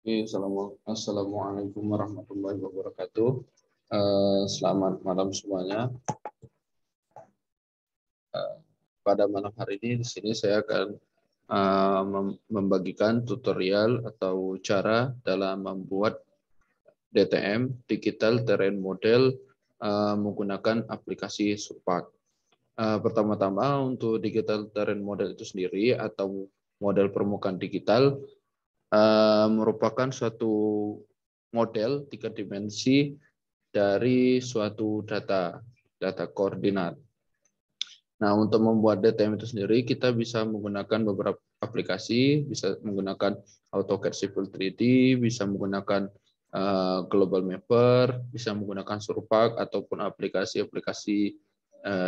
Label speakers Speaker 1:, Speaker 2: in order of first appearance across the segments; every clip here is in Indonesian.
Speaker 1: Assalamualaikum warahmatullahi wabarakatuh. Selamat malam semuanya. Pada malam hari ini di sini saya akan membagikan tutorial atau cara dalam membuat DTM Digital Terrain Model menggunakan aplikasi Surpak. Pertama-tama untuk Digital Terrain Model itu sendiri atau model permukaan digital merupakan suatu model 3 dimensi dari suatu data koordinat. Nah, untuk membuat DTM itu sendiri, kita bisa menggunakan beberapa aplikasi, bisa menggunakan AutoCAD Civil 3D, bisa menggunakan Global Mapper, bisa menggunakan Surpak, ataupun aplikasi-aplikasi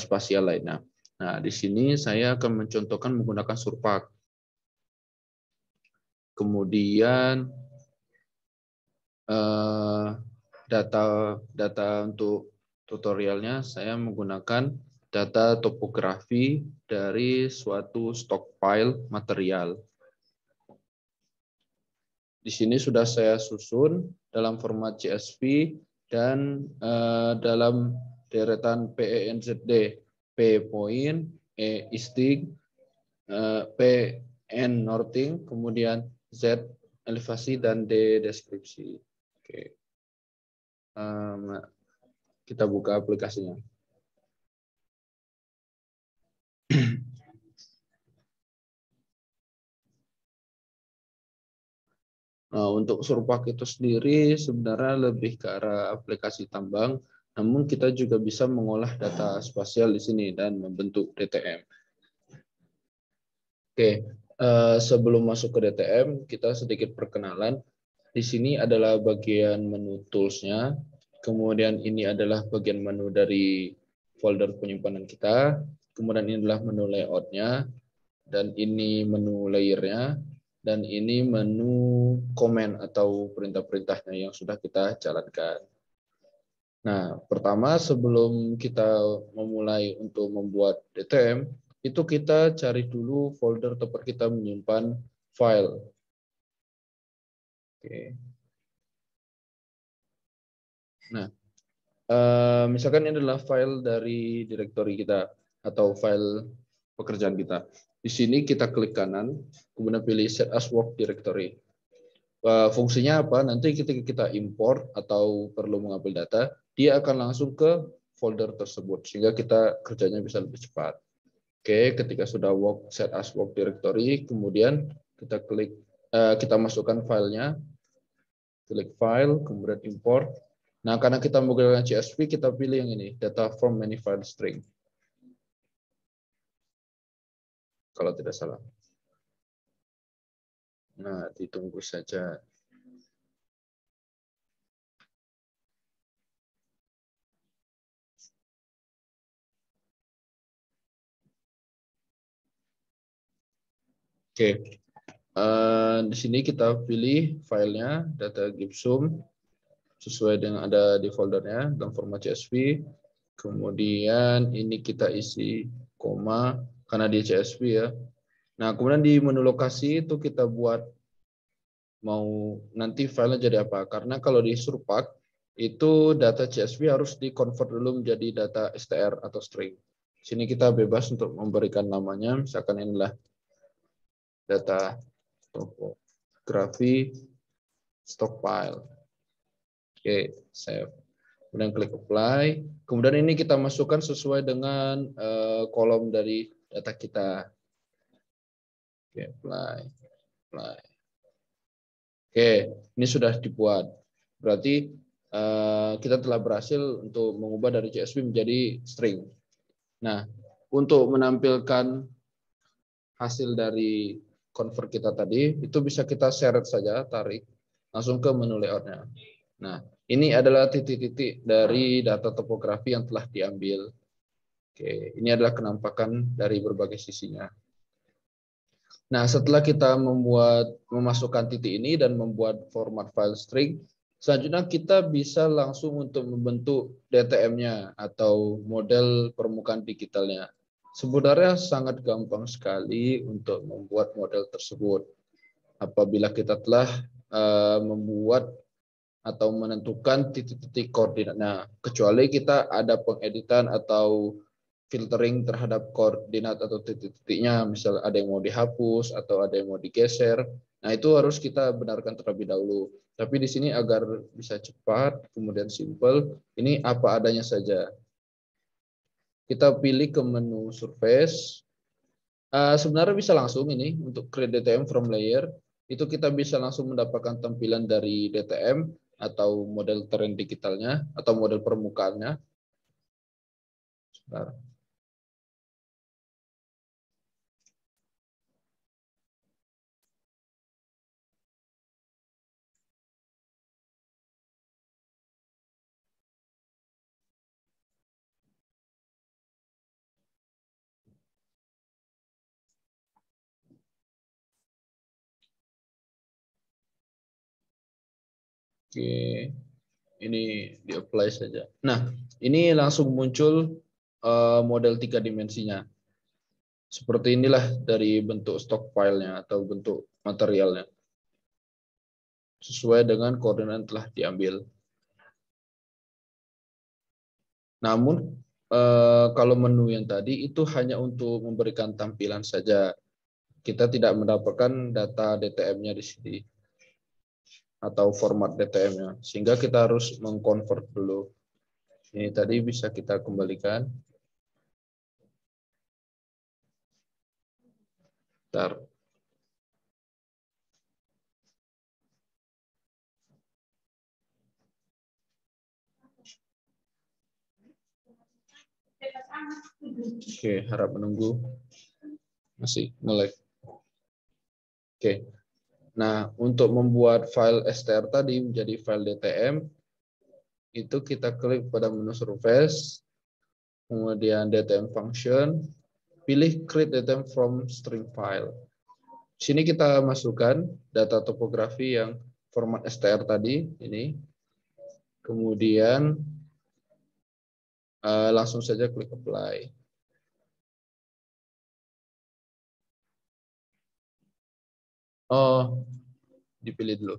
Speaker 1: spasial lainnya. Nah, di sini saya akan mencontohkan menggunakan Surpak. Kemudian data untuk tutorialnya saya menggunakan data topografi dari suatu stockpile material. Di sini sudah saya susun dalam format CSV dan dalam deretan PENZD, P point, E isting, P N northing, kemudian Z elevasi dan D deskripsi. Oke. Kita buka aplikasinya. Nah, untuk Surpak itu sendiri sebenarnya lebih ke arah aplikasi tambang, namun kita juga bisa mengolah data spasial di sini dan membentuk DTM. Oke, sebelum masuk ke DTM, kita sedikit perkenalan. Di sini adalah bagian menu tools-nya, kemudian ini adalah bagian menu dari folder penyimpanan kita, kemudian ini adalah menu layout-nya, dan ini menu layer-nya, dan ini menu komen atau perintah-perintahnya yang sudah kita jalankan. Nah, pertama sebelum kita memulai untuk membuat DTM, itu kita cari dulu folder tempat kita menyimpan file. Oke. Nah, misalkan ini adalah file dari direktori kita atau file pekerjaan kita. Di sini kita klik kanan, kemudian pilih Set as Work Directory. Fungsinya apa? Nanti ketika kita import atau perlu mengambil data, dia akan langsung ke folder tersebut, sehingga kita kerjanya bisa lebih cepat. Oke, ketika sudah Set as Work Directory, kemudian kita klik, kita masukkan filenya, klik File, kemudian Import. Nah, karena kita menggunakan CSV, kita pilih yang ini, Data from Many File String. Kalau tidak salah. Nah, ditunggu saja. Oke, di sini kita pilih filenya, data Gibsum, sesuai dengan ada di foldernya dalam format CSV. Kemudian ini kita isi koma, karena di CSV ya. Nah, kemudian di menu lokasi itu kita buat mau nanti filenya jadi apa. Karena kalau di Surpak, itu data CSV harus di-convert dulu menjadi data STR atau string. Sini kita bebas untuk memberikan namanya, misalkan inilah data topografi stockpile. Oke, save. Kemudian klik apply. Kemudian ini kita masukkan sesuai dengan kolom dari data kita. Oke, apply. Oke, ini sudah dibuat. Berarti kita telah berhasil untuk mengubah dari CSV menjadi string. Nah, untuk menampilkan hasil dari convert kita tadi, itu bisa kita seret saja, tarik, langsung ke menu layout-nya. Nah, ini adalah titik-titik dari data topografi yang telah diambil. Oke, ini adalah kenampakan dari berbagai sisinya. Nah, setelah kita memasukkan titik ini dan membuat format file string, selanjutnya kita bisa langsung untuk membentuk DTM-nya atau model permukaan digitalnya. Sebenarnya sangat gampang sekali untuk membuat model tersebut. Apabila kita telah membuat atau menentukan titik-titik koordinatnya, kecuali kita ada pengeditan atau filtering terhadap koordinat atau titik-titiknya, misal ada yang mau dihapus atau ada yang mau digeser. Nah, itu harus kita benarkan terlebih dahulu. Tapi di sini agar bisa cepat, kemudian simple, ini apa adanya saja. Kita pilih ke menu surface. Sebenarnya bisa langsung ini untuk create DTM from layer. Itu kita bisa langsung mendapatkan tampilan dari DTM atau model terrain digitalnya atau model permukaannya. Sebentar. Oke, ini di-apply saja. Nah, ini langsung muncul model 3 dimensinya. Seperti inilah dari bentuk stock filenya atau bentuk materialnya. Sesuai dengan koordinat yang telah diambil. Namun, kalau menu yang tadi itu hanya untuk memberikan tampilan saja. Kita tidak mendapatkan data DTM-nya di sini atau format DTM-nya, sehingga kita harus mengkonvert dulu. Ini tadi bisa kita kembalikan. Bentar. Oke, harap menunggu. Masih nge-lag. Oke. Nah, untuk membuat file str tadi menjadi file DTM, itu kita klik pada menu surface, kemudian DTM function, pilih create DTM from string file. Sini kita masukkan data topografi yang format str tadi, ini. Kemudian langsung saja klik apply. Oh, dipilih dulu.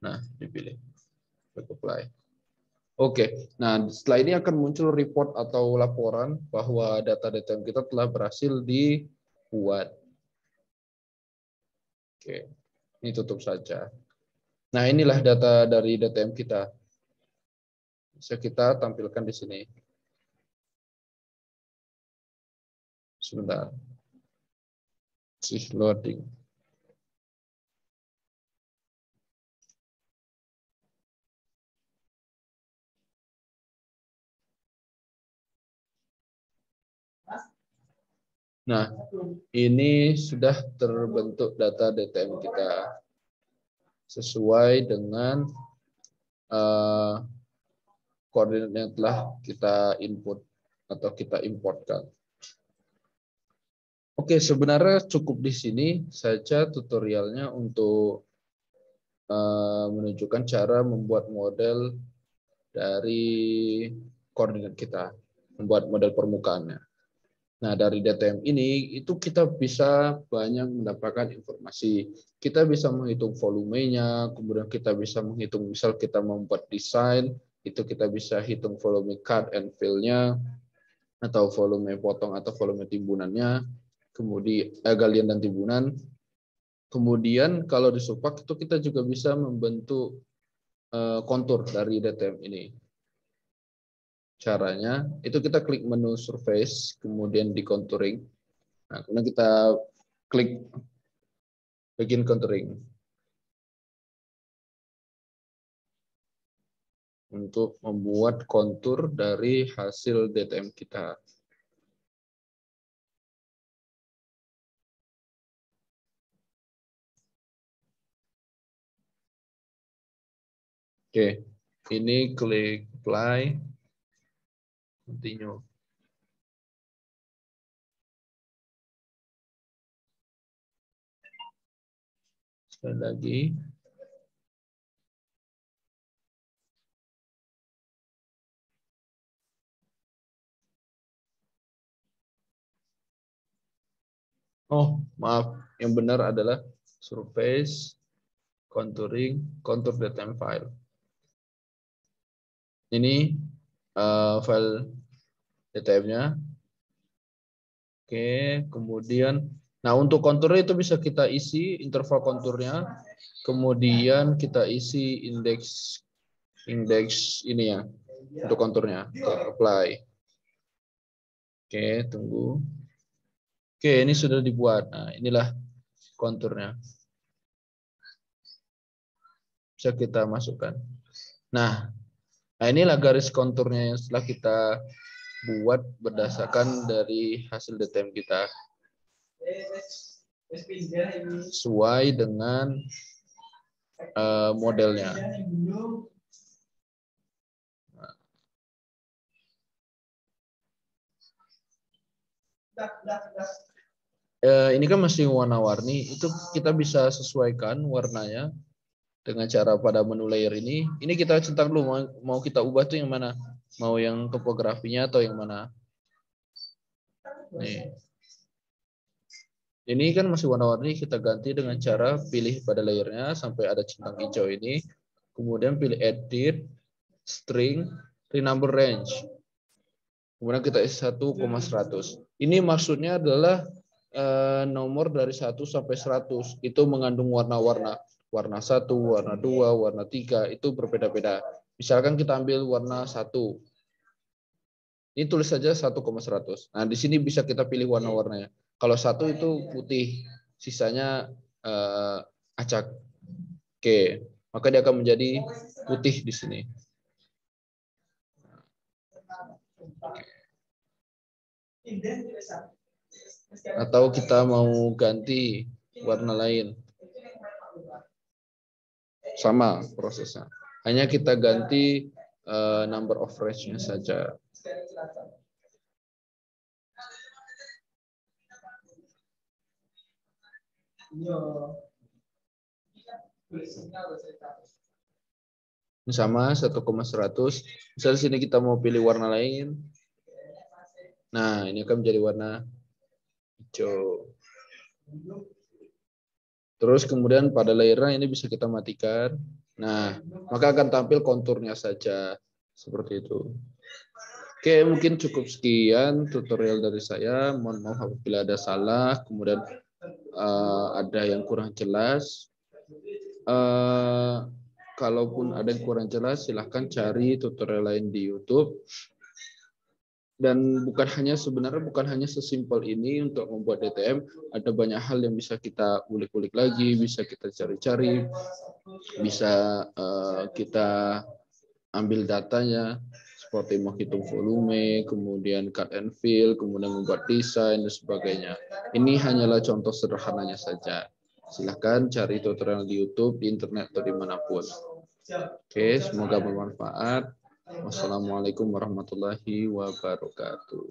Speaker 1: Nah, dipilih. Klik apply. Oke, nah setelah ini akan muncul report atau laporan bahwa data DTM kita telah berhasil dibuat. Oke, ini tutup saja. Nah, inilah data dari DTM kita. Bisa kita tampilkan di sini. Sebentar. Sih loading. Nah, ini sudah terbentuk data DTM kita sesuai dengan koordinat yang telah kita input atau kita importkan. Oke, sebenarnya cukup di sini saja tutorialnya untuk menunjukkan cara membuat model dari koordinat kita, membuat model permukaannya. Nah, dari DTM ini itu kita bisa banyak mendapatkan informasi. Kita bisa menghitung volumenya, kemudian kita bisa menghitung misal kita membuat desain, itu kita bisa hitung volume cut and fill-nya atau volume potong atau volume timbunannya, kemudian galian dan timbunan. Kemudian kalau di Supak itu kita juga bisa membentuk kontur dari DTM ini. Caranya itu kita klik menu surface, kemudian di contouring. Nah, kemudian kita klik begin contouring untuk membuat kontur dari hasil DTM kita. Oke, ini klik apply, continue. Sekali lagi. Oh, maaf. Yang benar adalah surface, contouring, contour DTM file. Ini file DTM-nya. Oke, kemudian, nah untuk konturnya itu bisa kita isi interval konturnya, kemudian kita isi indeks ini ya untuk konturnya. Oke, apply. Oke, tunggu. Oke, ini sudah dibuat. Nah, inilah konturnya. Bisa kita masukkan. Nah, inilah garis konturnya yang setelah kita buat berdasarkan dari hasil DTM kita. Sesuai dengan modelnya. Ini kan masih warna-warni, itu kita bisa sesuaikan warnanya dengan cara pada menu layer ini. Ini kita centang dulu, mau kita ubah tuh yang mana? Mau yang topografinya atau yang mana? Nih. Ini kan masih warna-warni, kita ganti dengan cara pilih pada layernya sampai ada centang hijau ini. Kemudian pilih edit, string, renumber range. Kemudian kita isi 1,100. Ini maksudnya adalah nomor dari 1 sampai 100. Itu mengandung warna-warna. Warna 1, warna 2, warna 3, itu berbeda-beda. Misalkan kita ambil warna 1. Ini tulis saja 1,100. Nah, di sini bisa kita pilih warna-warnanya. Kalau 1 itu putih, sisanya acak. Oke, maka dia akan menjadi putih di sini. Atau kita mau ganti warna lain. Sama prosesnya. Hanya kita ganti number of range-nya saja. Ini sama 1,100. Misalnya sini kita mau pilih warna lain. Nah, ini akan menjadi warna hijau. Terus kemudian pada layernya ini bisa kita matikan. Nah, maka akan tampil konturnya saja. Seperti itu. Oke, mungkin cukup sekian tutorial dari saya. Mohon maaf apabila ada salah, kemudian ada yang kurang jelas. Kalaupun ada yang kurang jelas, silahkan cari tutorial lain di YouTube. Dan sebenarnya bukan hanya sesimpel ini untuk membuat DTM, ada banyak hal yang bisa kita ulik-ulik lagi, bisa kita cari-cari, bisa kita ambil datanya, seperti menghitung volume, kemudian cut and fill, kemudian membuat desain, dan sebagainya. Ini hanyalah contoh sederhananya saja. Silahkan cari tutorial di YouTube, di internet, atau dimanapun. Oke, semoga bermanfaat. Wassalamualaikum warahmatullahi wabarakatuh.